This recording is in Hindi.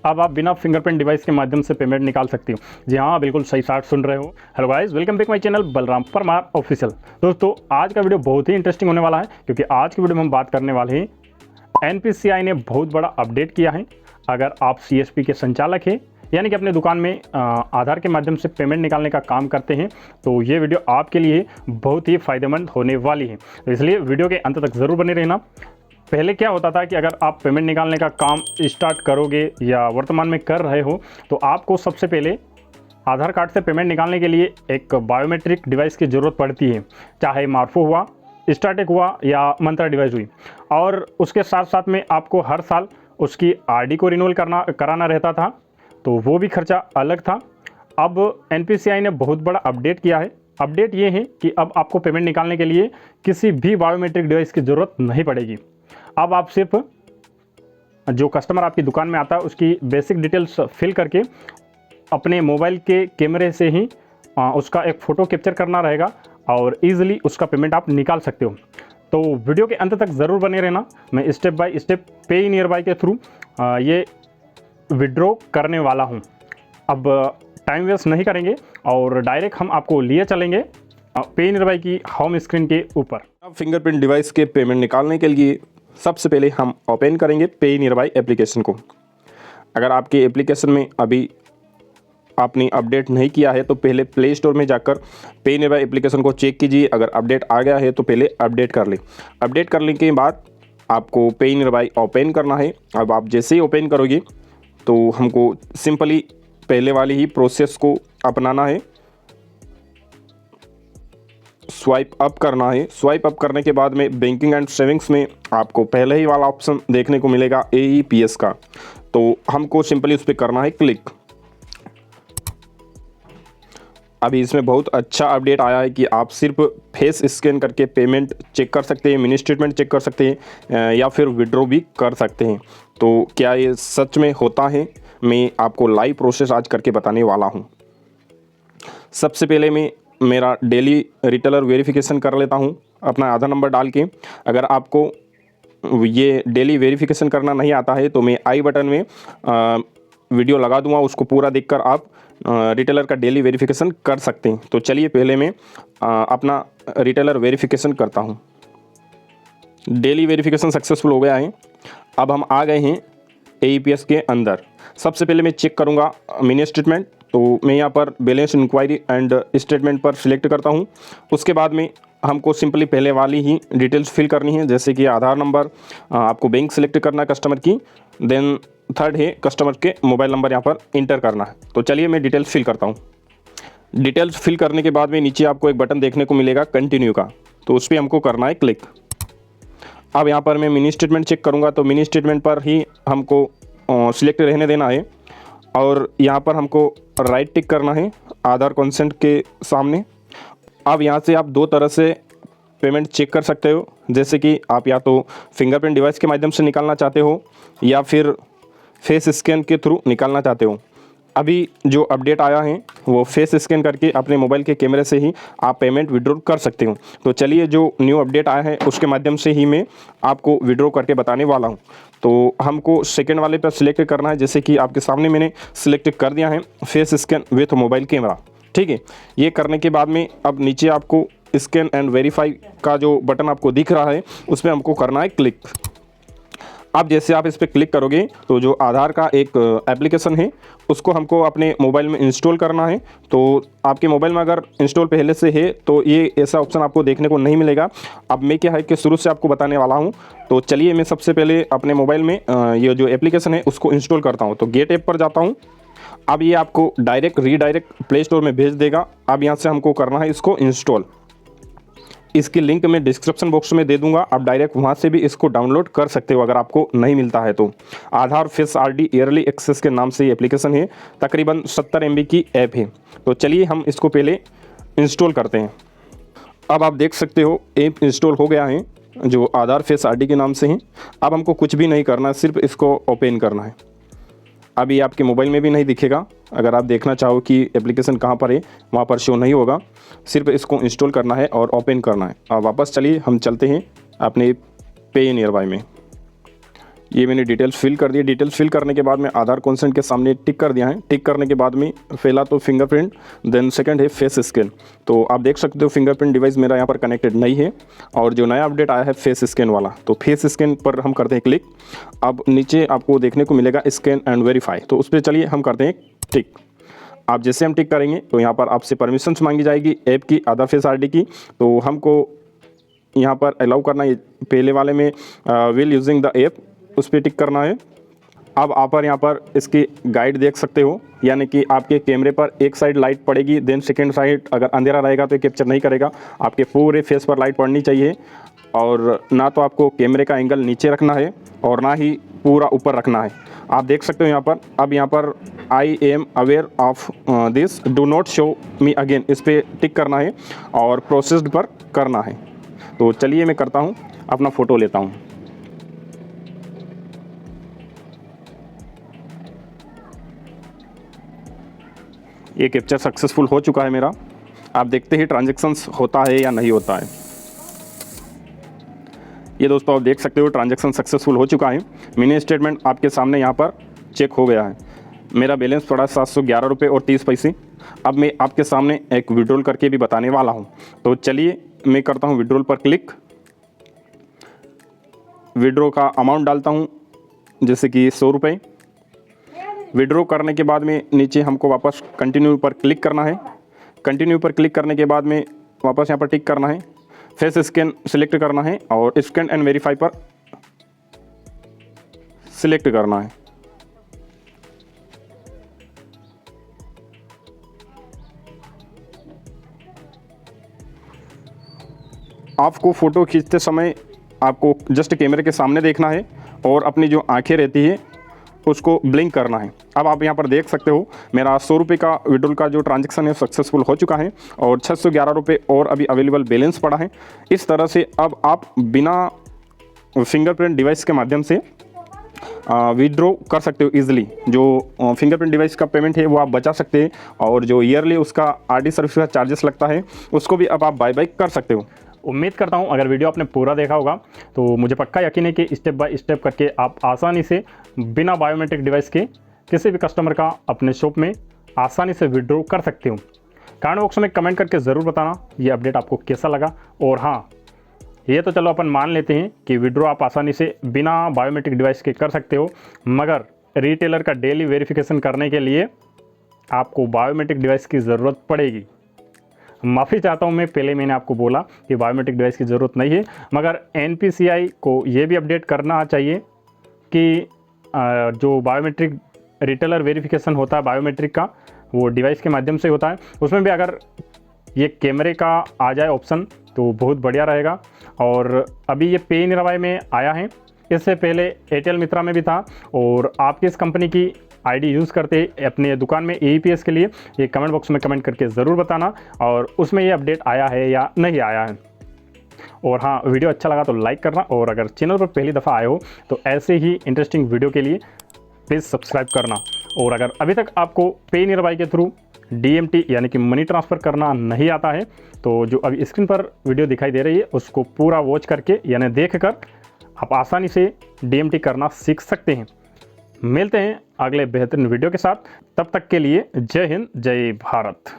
अब आप बिना फिंगरप्रिंट डिवाइस के माध्यम से पेमेंट निकाल सकते हो। जी हाँ, बिल्कुल सही साठ सुन रहे हो। Hello guys, welcome back my channel Balram Parmar official. दोस्तों, आज का वीडियो बहुत ही इंटरेस्टिंग होने वाला है, क्योंकि आज की वीडियो में हम बात करने वाले हैं एनपीसीआई ने बहुत बड़ा अपडेट किया है। अगर आप सीएसपी के संचालक हैं, यानी कि अपने दुकान में आधार के माध्यम से पेमेंट निकालने का काम करते हैं, तो ये वीडियो आपके लिए बहुत ही फ़ायदेमंद होने वाली है। तो इसलिए वीडियो के अंत तक ज़रूर बने रहना। पहले क्या होता था कि अगर आप पेमेंट निकालने का काम स्टार्ट करोगे या वर्तमान में कर रहे हो, तो आपको सबसे पहले आधार कार्ड से पेमेंट निकालने के लिए एक बायोमेट्रिक डिवाइस की ज़रूरत पड़ती है, चाहे मार्फो हुआ, स्टार्टेक हुआ या मंत्रा डिवाइस हुई। और उसके साथ साथ में आपको हर साल उसकी आरडी को रिन्यूअल कराना रहता था, तो वो भी खर्चा अलग था। अब एनपीसीआई ने बहुत बड़ा अपडेट किया है। अपडेट ये है कि अब आपको पेमेंट निकालने के लिए किसी भी बायोमेट्रिक डिवाइस की ज़रूरत नहीं पड़ेगी। अब आप सिर्फ जो कस्टमर आपकी दुकान में आता है उसकी बेसिक डिटेल्स फिल करके अपने मोबाइल के कैमरे से ही उसका एक फ़ोटो कैप्चर करना रहेगा और ईज़िली उसका पेमेंट आप निकाल सकते हो। तो वीडियो के अंत तक ज़रूर बने रहना। मैं स्टेप बाय स्टेप पे नियर बाय के थ्रू ये विड्रॉ करने वाला हूँ। अब टाइम वेस्ट नहीं करेंगे और डायरेक्ट हम आपको लिए चलेंगे पे नियर बाय की होम स्क्रीन के ऊपर। अब फिंगरप्रिंट डिवाइस के पेमेंट निकालने के लिए सबसे पहले हम ओपन करेंगे पे नियर बाय एप्लीकेशन को। अगर आपके एप्लीकेशन में अभी आपने अपडेट नहीं किया है तो पहले प्ले स्टोर में जाकर पे नियर बाय एप्लीकेशन को चेक कीजिए। अगर अपडेट आ गया है तो पहले अपडेट कर लें। अपडेट करने के बाद आपको पे नियर बाय ओपन करना है। अब आप जैसे ही ओपन करोगे तो हमको सिंपली पहले वाली ही प्रोसेस को अपनाना है। स्वाइप अप करना है। स्वाइप अप करने के बाद में बैंकिंग एंड सेविंग्स में आपको पहले ही वाला ऑप्शन देखने को मिलेगा AEPS का, तो हमको सिंपली उस पर करना है क्लिक। अभी इसमें बहुत अच्छा अपडेट आया है कि आप सिर्फ फेस स्कैन करके पेमेंट चेक कर सकते हैं, मिनी स्टेटमेंट चेक कर सकते हैं या फिर विड्रॉ भी कर सकते हैं। तो क्या ये सच में होता है, मैं आपको लाइव प्रोसेस आज करके बताने वाला हूँ। सबसे पहले मैं मेरा डेली रिटेलर वेरिफिकेशन कर लेता हूँ अपना आधार नंबर डाल के। अगर आपको ये डेली वेरिफिकेशन करना नहीं आता है तो मैं आई बटन में वीडियो लगा दूंगा, उसको पूरा देखकर आप रिटेलर का डेली वेरिफिकेशन कर सकते हैं। तो चलिए पहले मैं अपना रिटेलर वेरिफिकेशन करता हूँ। डेली वेरिफिकेशन सक्सेसफुल हो गया है। अब हम आ गए हैं AEPS के अंदर। सबसे पहले मैं चेक करूँगा मिनी स्टेटमेंट, तो मैं यहाँ पर बैलेंस इंक्वायरी एंड स्टेटमेंट पर सिलेक्ट करता हूँ। उसके बाद में हमको सिंपली पहले वाली ही डिटेल्स फिल करनी है, जैसे कि आधार नंबर, आपको बैंक सिलेक्ट करना है कस्टमर की, देन थर्ड है कस्टमर के मोबाइल नंबर यहाँ पर इंटर करना है। तो चलिए मैं डिटेल्स फिल करता हूँ। डिटेल्स फिल करने के बाद में नीचे आपको एक बटन देखने को मिलेगा कंटिन्यू का, तो उस पर हमको करना है क्लिक। अब यहाँ पर मैं मिनी स्टेटमेंट चेक करूँगा, तो मिनी स्टेटमेंट पर ही हमको सिलेक्ट रहने देना है और यहाँ पर हमको राइट टिक करना है आधार कंसेंट के सामने। अब यहाँ से आप दो तरह से पेमेंट चेक कर सकते हो, जैसे कि आप या तो फिंगरप्रिंट डिवाइस के माध्यम से निकालना चाहते हो या फिर फेस स्कैन के थ्रू निकालना चाहते हो। अभी जो अपडेट आया है वो फेस स्कैन करके अपने मोबाइल के कैमरे से ही आप पेमेंट विड्रॉ कर सकते हो। तो चलिए जो न्यू अपडेट आया है उसके माध्यम से ही मैं आपको विड्रॉ करके बताने वाला हूँ। तो हमको सेकंड वाले पर सिलेक्ट करना है, जैसे कि आपके सामने मैंने सिलेक्ट कर दिया है face scan with mobile camera. ठीक है, ये करने के बाद में अब नीचे आपको स्कैन एंड वेरीफाई का जो बटन आपको दिख रहा है उस पर हमको करना है क्लिक। अब जैसे आप इस पर क्लिक करोगे तो जो आधार का एक एप्लीकेशन है उसको हमको अपने मोबाइल में इंस्टॉल करना है। तो आपके मोबाइल में अगर इंस्टॉल पहले से है तो ये ऐसा ऑप्शन आपको देखने को नहीं मिलेगा। अब मैं क्या है कि शुरू से आपको बताने वाला हूँ। तो चलिए मैं सबसे पहले अपने मोबाइल में ये जो एप्लीकेशन है उसको इंस्टॉल करता हूँ। तो गेट ऐप पर जाता हूँ। अब ये आपको रीडायरेक्ट प्ले स्टोर में भेज देगा। अब यहाँ से हमको करना है इसको इंस्टॉल। इसकी लिंक मैं डिस्क्रिप्शन बॉक्स में दे दूंगा, आप डायरेक्ट वहां से भी इसको डाउनलोड कर सकते हो अगर आपको नहीं मिलता है तो। आधार फेस RD ईयरली एक्सेस के नाम से ये एप्लीकेशन है, तकरीबन 70 MB की ऐप है। तो चलिए हम इसको पहले इंस्टॉल करते हैं। अब आप देख सकते हो ऐप इंस्टॉल हो गया है जो आधार फेस RD के नाम से है। अब हमको कुछ भी नहीं करना है, सिर्फ इसको ओपन करना है। अभी आपके मोबाइल में भी नहीं दिखेगा, अगर आप देखना चाहो कि एप्लीकेशन कहाँ पर है वहाँ पर शो नहीं होगा। सिर्फ इसको इंस्टॉल करना है और ओपन करना है। अब वापस चलिए हम चलते हैं अपने पे नियर बाय में। ये मैंने डिटेल्स फिल कर दी। डिटेल्स फिल करने के बाद में आधार कंसेंट के सामने टिक कर दिया है। टिक करने के बाद में पहला तो फिंगरप्रिंट, देन सेकंड है फेस स्कैन। तो आप देख सकते हो फिंगरप्रिंट डिवाइस मेरा यहाँ पर कनेक्टेड नहीं है और जो नया अपडेट आया है फेस स्कैन वाला, तो फेस स्कैन पर हम करते हैं क्लिक। अब नीचे आपको देखने को मिलेगा स्कैन एंड वेरीफाई, तो उस पर चलिए हम करते हैं टिक। आप जैसे हम टिक करेंगे तो यहाँ पर आपसे परमिशंस मांगी जाएगी ऐप की, आधार फेस आईडी की, तो हमको यहाँ पर अलाउ करना है। पहले वाले में विल यूजिंग द ऐप, उस पर टिक करना है। अब आप यहाँ पर इसकी गाइड देख सकते हो, यानी कि आपके कैमरे पर एक साइड लाइट पड़ेगी, देन सेकेंड साइड अगर अंधेरा रहेगा तो कैप्चर नहीं करेगा। आपके पूरे फेस पर लाइट पड़नी चाहिए और ना तो आपको कैमरे का एंगल नीचे रखना है और ना ही पूरा ऊपर रखना है। आप देख सकते हो यहाँ पर। अब यहाँ पर I am aware of this, do not show me again, इस पर टिक करना है और प्रोसेस्ड पर करना है। तो चलिए मैं करता हूँ, अपना फ़ोटो लेता हूँ। ये कैप्चर सक्सेसफुल हो चुका है मेरा। आप देखते ही ट्रांजैक्शंस होता है या नहीं होता है। ये दोस्तों आप देख सकते हो ट्रांजैक्शन सक्सेसफुल हो चुका है। मिनी स्टेटमेंट आपके सामने यहाँ पर चेक हो गया है। मेरा बैलेंस पड़ा 711 रुपये और 30 पैसे। अब मैं आपके सामने एक विड्रॉल करके भी बताने वाला हूँ, तो चलिए मैं करता हूँ विड्रॉल पर क्लिक। विड्रॉ का अमाउंट डालता हूँ, जैसे कि 100 रुपये। विड्रॉ करने के बाद में नीचे हमको वापस कंटिन्यू पर क्लिक करना है। कंटिन्यू पर क्लिक करने के बाद में वापस यहाँ पर टिक करना है, फेस स्कैन सिलेक्ट करना है और स्कैन एंड वेरीफाई पर सिलेक्ट करना है। आपको फ़ोटो खींचते समय आपको जस्ट कैमरे के सामने देखना है और अपनी जो आंखें रहती है उसको ब्लिंक करना है। अब आप यहाँ पर देख सकते हो मेरा 100 रुपये का विड्रॉल का जो ट्रांजैक्शन है सक्सेसफुल हो चुका है और 611 रुपये और अभी अवेलेबल बैलेंस पड़ा है। इस तरह से अब आप बिना फिंगरप्रिंट डिवाइस के माध्यम से विड्रॉ कर सकते हो ईजिली। जो फिंगरप्रिंट डिवाइस का पेमेंट है वो आप बचा सकते हैं और जो ईयरली उसका आरडी सर्विस का चार्जेस लगता है उसको भी अब आप बाय बाय कर सकते हो। उम्मीद करता हूं अगर वीडियो आपने पूरा देखा होगा तो मुझे पक्का यकीन है कि स्टेप बाय स्टेप करके आप आसानी से बिना बायोमेट्रिक डिवाइस के किसी भी कस्टमर का अपने शॉप में आसानी से विड्रॉ कर सकते हो। कमेंट बॉक्स में कमेंट करके ज़रूर बताना ये अपडेट आपको कैसा लगा। और हाँ, ये तो चलो अपन मान लेते हैं कि विड्रॉ आप आसानी से बिना बायोमेट्रिक डिवाइस के कर सकते हो, मगर रिटेलर का डेली वेरिफिकेशन करने के लिए आपको बायोमेट्रिक डिवाइस की ज़रूरत पड़ेगी। माफ़ी चाहता हूँ, मैं पहले मैंने आपको बोला कि बायोमेट्रिक डिवाइस की ज़रूरत नहीं है, मगर NPCI को ये भी अपडेट करना चाहिए कि जो बायोमेट्रिक रिटेलर वेरिफिकेशन होता है बायोमेट्रिक का, वो डिवाइस के माध्यम से होता है। उसमें भी अगर ये कैमरे का आ जाए ऑप्शन तो बहुत बढ़िया रहेगा। और अभी ये पे निरवाई में आया है, इससे पहले एयरटेल मित्रा में भी था। और आप किस कंपनी की आईडी यूज़ करते अपने दुकान में AEPS के लिए, ये कमेंट बॉक्स में कमेंट करके ज़रूर बताना और उसमें ये अपडेट आया है या नहीं आया है। और हाँ, वीडियो अच्छा लगा तो लाइक करना और अगर चैनल पर पहली दफ़ा आए हो तो ऐसे ही इंटरेस्टिंग वीडियो के लिए प्लीज़ सब्सक्राइब करना। और अगर अभी तक आपको पे नियर बाय के थ्रू DMT यानी कि मनी ट्रांसफ़र करना नहीं आता है तो जो अभी स्क्रीन पर वीडियो दिखाई दे रही है उसको पूरा वॉच करके यानी देख कर आप आसानी से DMT करना सीख सकते हैं। मिलते हैं अगले बेहतरीन वीडियो के साथ, तब तक के लिए जय हिंद जय भारत।